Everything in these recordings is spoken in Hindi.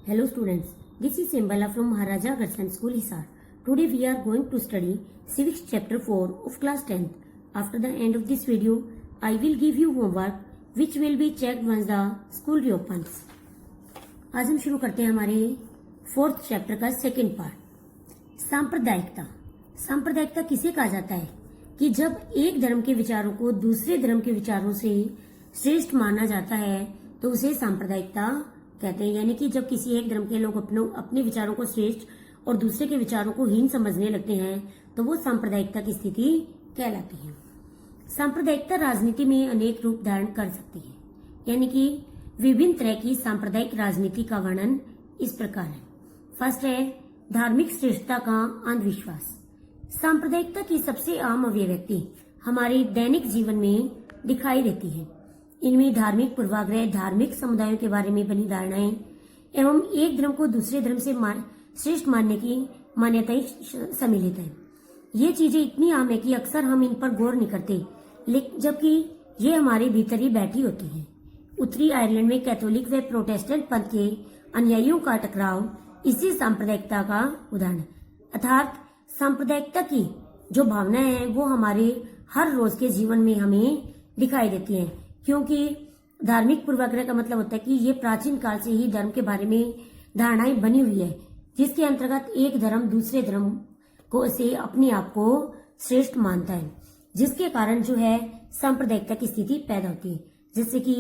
Hello students, this is Simbala from Maharaja Agharshan School, Hisar. Today we are going to study Civics chapter 4 of class 10th. After the end of this video, I will give you homework which will be checked once the school reopens. आज हम शुरू करते हैं हमारे 4th चैप्टर का सेकेंड पार्ट, सांप्रदायिकता। सांप्रदायिकता किसे कहा जाता है कि जब एक धर्म के विचारों को दूसरे धर्म के विचारों से श्रेष्ठ माना जाता है तो उसे सांप्रदायिकता कहते हैं। यानी कि जब किसी एक धर्म के लोग अपने विचारों को श्रेष्ठ और दूसरे के विचारों को हीन समझने लगते हैं तो वो सांप्रदायिकता की स्थिति कहलाती है। सांप्रदायिकता राजनीति में अनेक रूप धारण कर सकती है। यानी कि विभिन्न तरह की सांप्रदायिक राजनीति का वर्णन इस प्रकार है। फर्स्ट है धार्मिक श्रेष्ठता का अंधविश्वास। सांप्रदायिकता की सबसे आम अभिव्यक्ति हमारे दैनिक जीवन में दिखाई देती है। इनमें धार्मिक पूर्वाग्रह, धार्मिक समुदायों के बारे में बनी धारणाएं एवं एक धर्म को दूसरे धर्म से श्रेष्ठ मानने की मान्यताएं सम्मिलित है। ये चीजें इतनी आम है कि अक्सर हम इन पर गौर नहीं करते, लेकिन जबकि ये हमारे भीतर ही बैठी होती है। उत्तरी आयरलैंड में कैथोलिक व प्रोटेस्टेंट पंथ के अनुयायियों का टकराव इसी सांप्रदायिकता का उदाहरण है। अर्थात सांप्रदायिकता की जो भावना है वो हमारे हर रोज के जीवन में हमें दिखाई देती है, क्योंकि धार्मिक पूर्वाग्रह का मतलब होता है कि ये प्राचीन काल से ही धर्म के बारे में धारणाएं बनी हुई है, जिसके अंतर्गत एक धर्म दूसरे धर्म को से अपने आप को श्रेष्ठ मानता है, जिसके कारण जो है सांप्रदायिकता की स्थिति पैदा होती है। जैसे कि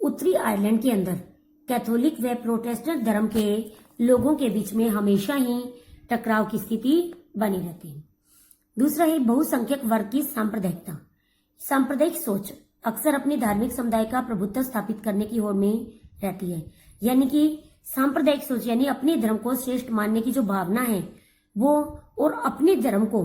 उत्तरी आयरलैंड के अंदर कैथोलिक व प्रोटेस्टेंट धर्म के लोगों के बीच में हमेशा ही टकराव की स्थिति बनी रहती है। दूसरा है बहुसंख्यक वर्ग की सांप्रदायिकता। सांप्रदायिक सोच अक्सर अपने धार्मिक समुदाय का प्रभुत्व स्थापित करने की होड़ में रहती है। यानी कि सांप्रदायिक सोच यानी अपने धर्म को श्रेष्ठ मानने की जो भावना है वो, और अपने धर्म को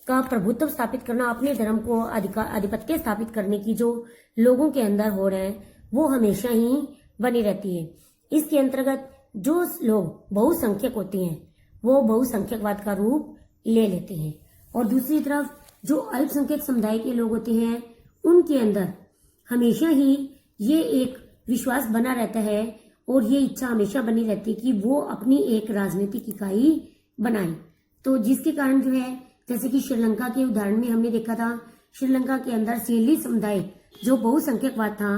का प्रभुत्व स्थापित करना, अपने धर्म को आधिपत्य स्थापित करने की जो लोगों के अंदर होड़ है वो हमेशा ही बनी रहती है। इसके अंतर्गत जो लोग बहुसंख्यक होते हैं वो बहुसंख्यकवाद का रूप ले लेते हैं, और दूसरी तरफ जो अल्पसंख्यक समुदाय के लोग होते हैं उनके अंदर हमेशा ही ये एक विश्वास बना रहता है और ये इच्छा हमेशा बनी रहती है कि वो अपनी एक राजनीतिक इकाई बनाए। तो जिसके कारण जो है, जैसे कि श्रीलंका के उदाहरण में हमने देखा था, श्रीलंका के अंदर सेली समुदाय जो बहुसंख्यकवाद था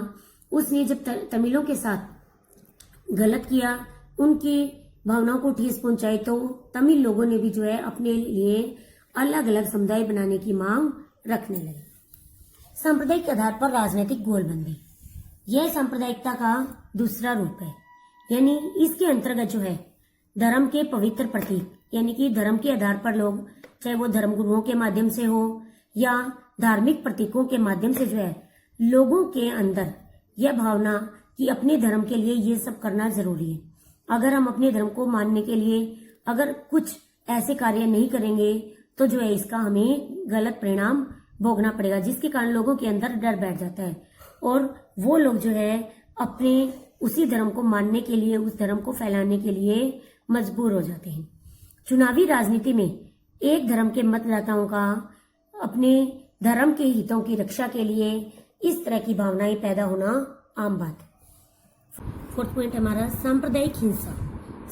उसने जब तमिलों के साथ गलत किया, उनकी भावनाओं को ठेस पहुंचाई, तो तमिल लोगों ने भी जो है अपने लिए अलग अलग समुदाय बनाने की मांग रखने लगे। सांप्रदायिक आधार पर राजनीतिक गोलबंदी, यह सांप्रदायिकता का दूसरा रूप है। यानी इसके अंतर्गत जो है धर्म के पवित्र प्रतीक, यानी कि धर्म के आधार पर लोग, चाहे वो धर्म गुरुओं के माध्यम से हो या धार्मिक प्रतीकों के माध्यम से, जो है लोगों के अंदर यह भावना कि अपने धर्म के लिए ये सब करना जरूरी है। अगर हम अपने धर्म को मानने के लिए अगर कुछ ऐसे कार्य नहीं करेंगे तो जो है इसका हमें गलत परिणाम भोगना पड़ेगा, जिसके कारण लोगों के अंदर डर बैठ जाता है और वो लोग जो है अपने उसी धर्म को मानने के लिए, उस धर्म को फैलाने के लिए मजबूर हो जाते हैं। चुनावी राजनीति में एक धर्म के मतदाताओं का अपने धर्म के हितों की रक्षा के लिए इस तरह की भावनाएं पैदा होना आम बात है। फोर्थ पॉइंट हमारा सांप्रदायिक हिंसा।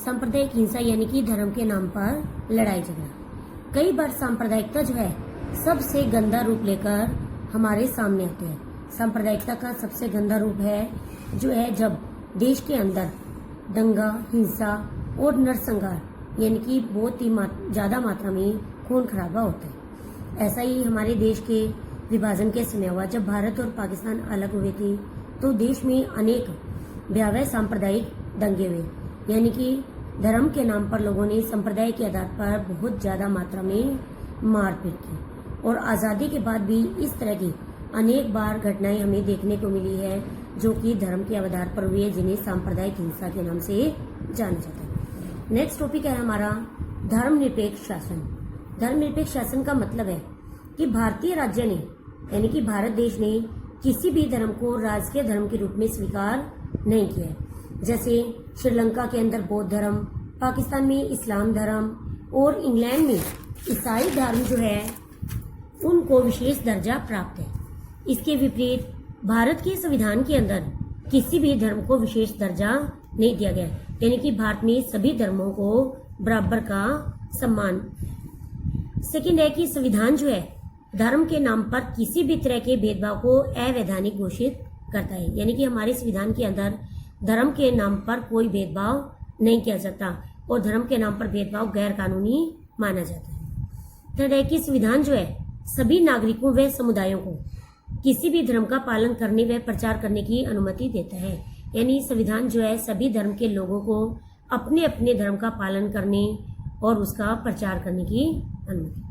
सांप्रदायिक हिंसा यानी कि धर्म के नाम पर लड़ाई झगड़ा। कई बार सांप्रदायिकता जो है सबसे गंदा रूप लेकर हमारे सामने आते हैं। सांप्रदायिकता का सबसे गंदा रूप है जो है जब देश के अंदर दंगा, हिंसा और नरसंहार यानी कि बहुत ही ज्यादा मात्रा में खून खराबा होता है। ऐसा ही हमारे देश के विभाजन के समय हुआ। जब भारत और पाकिस्तान अलग हुए थे तो देश में अनेक भयावह सांप्रदायिक दंगे हुए, यानी कि धर्म के नाम पर लोगों ने संप्रदाय के आधार पर बहुत ज्यादा मात्रा में मारपीट की, और आजादी के बाद भी इस तरह की अनेक बार घटनाएं हमें देखने को मिली है जो कि धर्म के आधार पर हुई है, जिन्हें सांप्रदायिक हिंसा के नाम से जाना जाता है। नेक्स्ट टॉपिक है हमारा धर्मनिरपेक्ष शासन। धर्मनिरपेक्ष शासन का मतलब है कि भारतीय राज्य ने, यानी कि भारत देश ने किसी भी धर्म को राजकीय धर्म के रूप में स्वीकार नहीं किया है। जैसे श्रीलंका के अंदर बौद्ध धर्म, पाकिस्तान में इस्लाम धर्म और इंग्लैंड में ईसाई धर्म जो है उनको विशेष दर्जा प्राप्त है। इसके विपरीत भारत के संविधान के अंदर किसी भी धर्म को विशेष दर्जा नहीं दिया गया, यानी कि भारत में सभी धर्मों को बराबर का सम्मान। सेकंड है कि संविधान जो है धर्म के नाम पर किसी भी तरह के भेदभाव को अवैधानिक घोषित करता है, यानी कि हमारे संविधान के अंदर धर्म के नाम पर कोई भेदभाव नहीं किया जाता और धर्म के नाम पर भेदभाव गैर कानूनी माना जाता है। थर्ड है कि संविधान जो है सभी नागरिकों व समुदायों को किसी भी धर्म का पालन करने व प्रचार करने की अनुमति देता है, यानी संविधान जो है सभी धर्म के लोगों को अपने अपने धर्म का पालन करने और उसका प्रचार करने की अनुमति।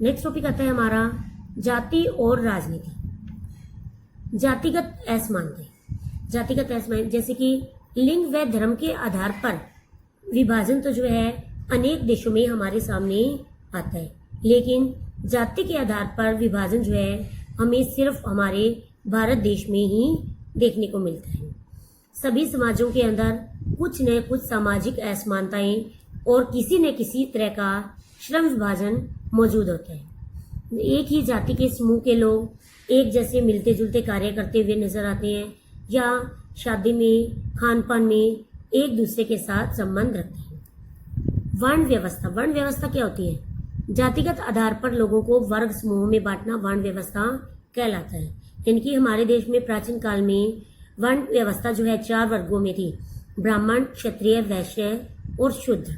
नेक्स्ट टॉपिक आता है हमारा जाति और राजनीति। जातिगत असमानता, जातिगत असमानता जैसे कि लिंग व धर्म के आधार पर विभाजन तो जो है अनेक देशों में हमारे सामने आता है, लेकिन जाति के आधार पर विभाजन जो है हमें सिर्फ हमारे भारत देश में ही देखने को मिलता है। सभी समाजों के अंदर कुछ न कुछ सामाजिक असमानताएं और किसी न किसी तरह का श्रम विभाजन मौजूद होता है। एक ही जाति के समूह के लोग एक जैसे मिलते जुलते कार्य करते हुए नजर आते हैं या शादी में, खान पान में एक दूसरे के साथ संबंध रखते हैं। वर्ण व्यवस्था, वर्ण व्यवस्था क्या होती है? जातिगत आधार पर लोगों को वर्ग समूहों में बांटना वर्ण व्यवस्था कहलाता है। इनकी हमारे देश में प्राचीन काल में वर्ण व्यवस्था जो है 4 वर्गों में थी, ब्राह्मण, क्षत्रिय, वैश्य और शूद्र।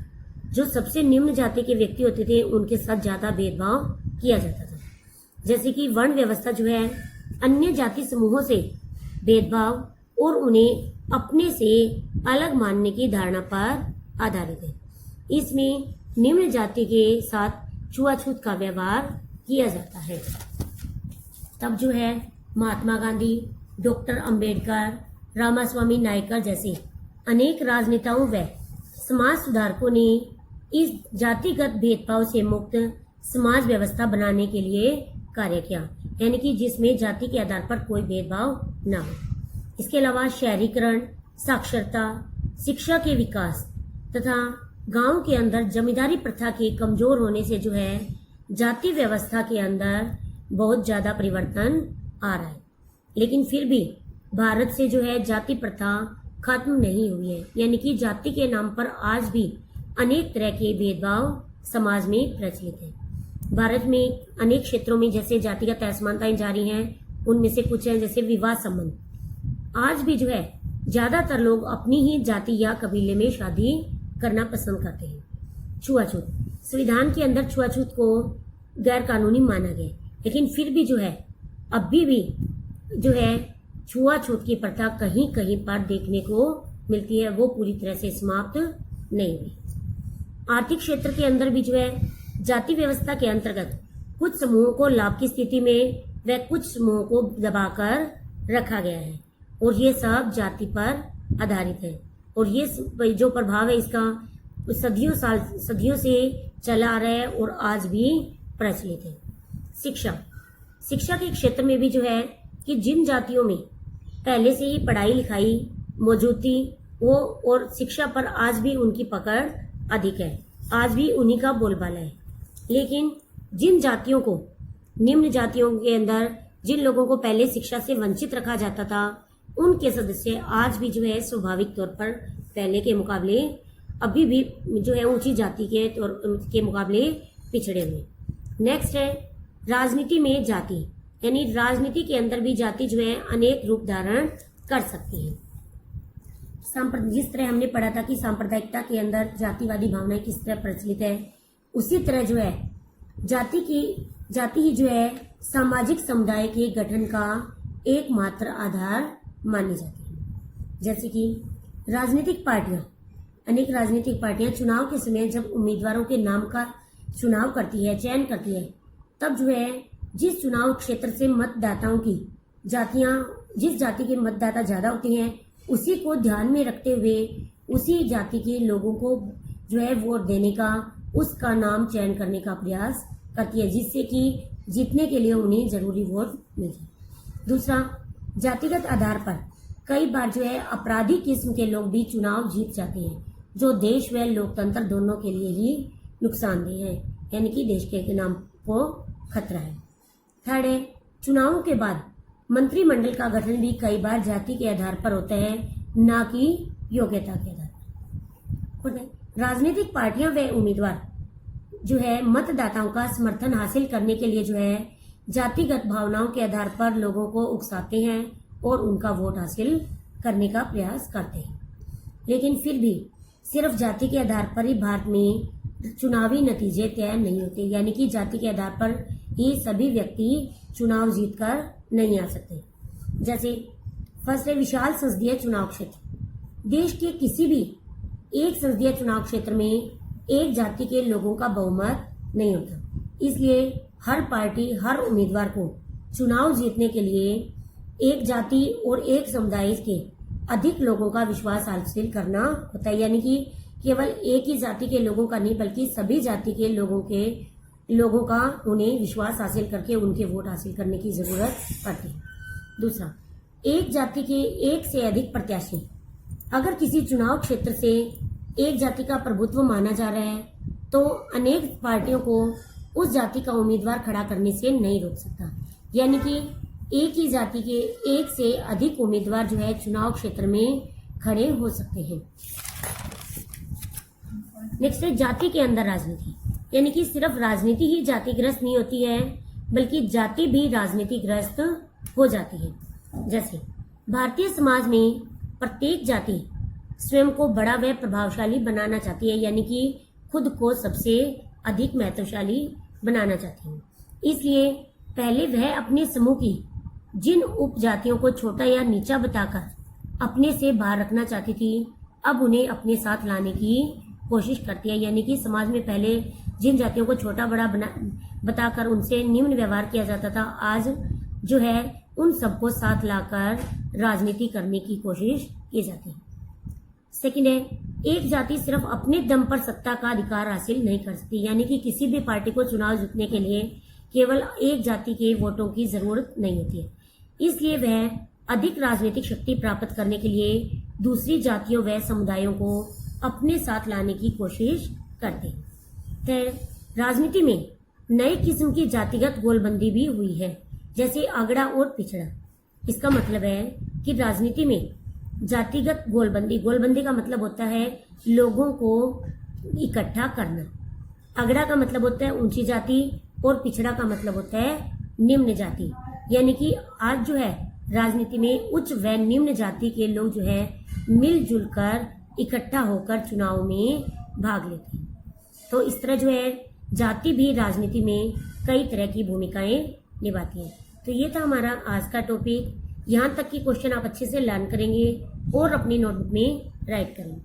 जो सबसे निम्न जाति के व्यक्ति होते थे उनके साथ ज्यादा भेदभाव किया जाता था। जैसे कि वर्ण व्यवस्था जो है अन्य जाति समूहों से भेदभाव और उन्हें अपने से अलग मानने की धारणा पर आधारित है। इसमें निम्न जाति के साथ छुआछूत का व्यवहार किया जाता है। तब जो है महात्मा गांधी, डॉक्टर अंबेडकर, रामास्वामी नायकर जैसे अनेक राजनेताओं व समाज सुधारकों ने इस जातिगत भेदभाव से मुक्त समाज व्यवस्था बनाने के लिए कार्य किया, यानी कि जिसमें जाति के आधार पर कोई भेदभाव न हो। इसके अलावा शहरीकरण, साक्षरता, शिक्षा के विकास तथा गांव के अंदर जमींदारी प्रथा के कमजोर होने से जो है जाति व्यवस्था के अंदर बहुत ज्यादा परिवर्तन आ रहा है, लेकिन फिर भी भारत से जो है जाति प्रथा खत्म नहीं हुई है, यानी कि जाति के नाम पर आज भी अनेक तरह के भेदभाव समाज में प्रचलित है। भारत में अनेक क्षेत्रों में जैसे जातिगत असमानताएं जारी हैं, उनमें से कुछ है जैसे विवाह संबंध। आज भी जो है ज्यादातर लोग अपनी ही जाति या कबीले में शादी करना पसंद करते हैं। छुआछूत, संविधान के अंदर छुआछूत को गैर कानूनी माना गया, लेकिन फिर भी जो है अभी भी जो है छुआछूत की प्रथा कहीं कहीं पर देखने को मिलती है, वो पूरी तरह से समाप्त नहीं हुई। आर्थिक क्षेत्र के अंदर भी जो है जाति व्यवस्था के अंतर्गत कुछ समूहों को लाभ की स्थिति में व कुछ समूहों को दबाकर रखा गया है और ये सब जाति पर आधारित है और ये जो प्रभाव है इसका सदियों से चला आ रहा है और आज भी प्रचलित है। शिक्षा के क्षेत्र में भी जो है कि जिन जातियों में पहले से ही पढ़ाई लिखाई मौजूद थी वो और शिक्षा पर आज भी उनकी पकड़ अधिक है, आज भी उन्हीं का बोलबाला है। लेकिन जिन जातियों को, निम्न जातियों के अंदर जिन लोगों को पहले शिक्षा से वंचित रखा जाता था, उनके सदस्य आज भी जो है स्वाभाविक तौर पर पहले के मुकाबले अभी भी जो है ऊंची जाति के मुकाबले पिछड़े हुए। नेक्स्ट है राजनीति में जाति, यानी राजनीति के अंदर भी जाति जो है अनेक रूप धारण कर सकती है। जिस तरह हमने पढ़ा था कि सांप्रदायिकता के अंदर जातिवादी भावनाएं किस तरह प्रचलित है, उसी तरह जो है जाति ही जो है सामाजिक समुदाय के गठन का एकमात्र आधार मानी जाती है। जैसे कि अनेक राजनीतिक पार्टियां चुनाव के समय जब उम्मीदवारों के नाम का चुनाव करती है, चयन करती है, तब जो है जिस चुनाव क्षेत्र से मतदाताओं की जिस जाति के मतदाता ज्यादा होते हैं उसी को ध्यान में रखते हुए उसी जाति के लोगों को जो है वोट देने का, उसका नाम चयन करने का प्रयास करती है, जिससे कि जीतने के लिए उन्हें जरूरी वोट मिल जाए। दूसरा, जातिगत आधार पर कई बार जो है अपराधी किस्म के लोग भी चुनाव जीत जाते हैं, जो देश व लोकतंत्र दोनों के लिए ही नुकसानदेह है, यानी कि देश के नाम को खतरा है। थर्ड है चुनावों के बाद मंत्रिमंडल का गठन भी कई बार जाति के आधार पर होता है, ना कि योग्यता के आधार पर। राजनीतिक पार्टियां व उम्मीदवार जो है मतदाताओं का समर्थन हासिल करने के लिए जो है जातिगत भावनाओं के आधार पर लोगों को उकसाते हैं और उनका वोट हासिल करने का प्रयास करते हैं। लेकिन फिर भी सिर्फ जाति के आधार पर ही भारत में चुनावी नतीजे तय नहीं होते, यानी कि जाति के आधार पर ही सभी व्यक्ति चुनाव जीतकर नहीं आ सकते। जैसे फर्स्ट है विशाल संसदीय चुनाव क्षेत्र। देश के किसी भी एक संसदीय चुनाव क्षेत्र में एक जाति के लोगों का बहुमत नहीं होता, इसलिए हर पार्टी हर उम्मीदवार को चुनाव जीतने के लिए एक जाति और एक समुदाय के अधिक लोगों का विश्वास हासिल करना होता है, यानी कि केवल एक ही जाति के लोगों का नहीं बल्कि सभी जाति के लोगों का उन्हें विश्वास हासिल करके उनके वोट हासिल करने की जरूरत पड़ती है। दूसरा, एक जाति के एक से अधिक प्रत्याशी। अगर किसी चुनाव क्षेत्र से एक जाति का प्रभुत्व माना जा रहा है तो अनेक पार्टियों को उस जाति का उम्मीदवार खड़ा करने से नहीं रोक सकता, यानी कि एक ही जाति के एक से अधिक उम्मीदवार जो है चुनाव क्षेत्र में खड़े हो सकते हैं। नेक्स्ट है जाति के अंदर राजनीति, यानी कि सिर्फ राजनीति ही जातिग्रस्त नहीं होती है बल्कि जाति भी राजनीतिग्रस्त हो जाती है। जैसे भारतीय समाज में प्रत्येक जाति स्वयं को बड़ा व प्रभावशाली बनाना चाहती है, यानी कि खुद को सबसे अधिक महत्वशाली बनाना चाहती है। इसलिए पहले वह अपने समूह की जिन उपजातियों को छोटा या नीचा बताकर अपने से बाहर रखना चाहती थी, अब उन्हें अपने साथ लाने की कोशिश करती है, यानी कि समाज में पहले जिन जातियों को छोटा बड़ा बताकर उनसे निम्न व्यवहार किया जाता था, आज जो है उन सबको साथ लाकर राजनीति करने की कोशिश की जाती है। सेकंड है, एक जाति सिर्फ अपने दम पर सत्ता का अधिकार हासिल नहीं कर सकती, यानी कि किसी भी पार्टी को चुनाव जीतने के लिए केवल एक जाति के वोटों की जरूरत नहीं होती है। इसलिए वह अधिक राजनीतिक शक्ति प्राप्त करने के लिए दूसरी जातियों व समुदायों को अपने साथ लाने की कोशिश करते हैं। तो राजनीति में नए किस्म की जातिगत गोलबंदी भी हुई है, जैसे अगड़ा और पिछड़ा। इसका मतलब है कि राजनीति में जातिगत गोलबंदी का मतलब होता है लोगों को इकट्ठा करना। अगड़ा का मतलब होता है ऊंची जाति और पिछड़ा का मतलब होता है निम्न जाति, यानी कि आज जो है राजनीति में उच्च व निम्न जाति के लोग जो है मिलजुल कर इकट्ठा होकर चुनाव में भाग लेते हैं। तो इस तरह जो है जाति भी राजनीति में कई तरह की भूमिकाएं निभाती है। तो ये था हमारा आज का टॉपिक। यहाँ तक कि क्वेश्चन आप अच्छे से लर्न करेंगे और अपनी नोटबुक में राइट करेंगे।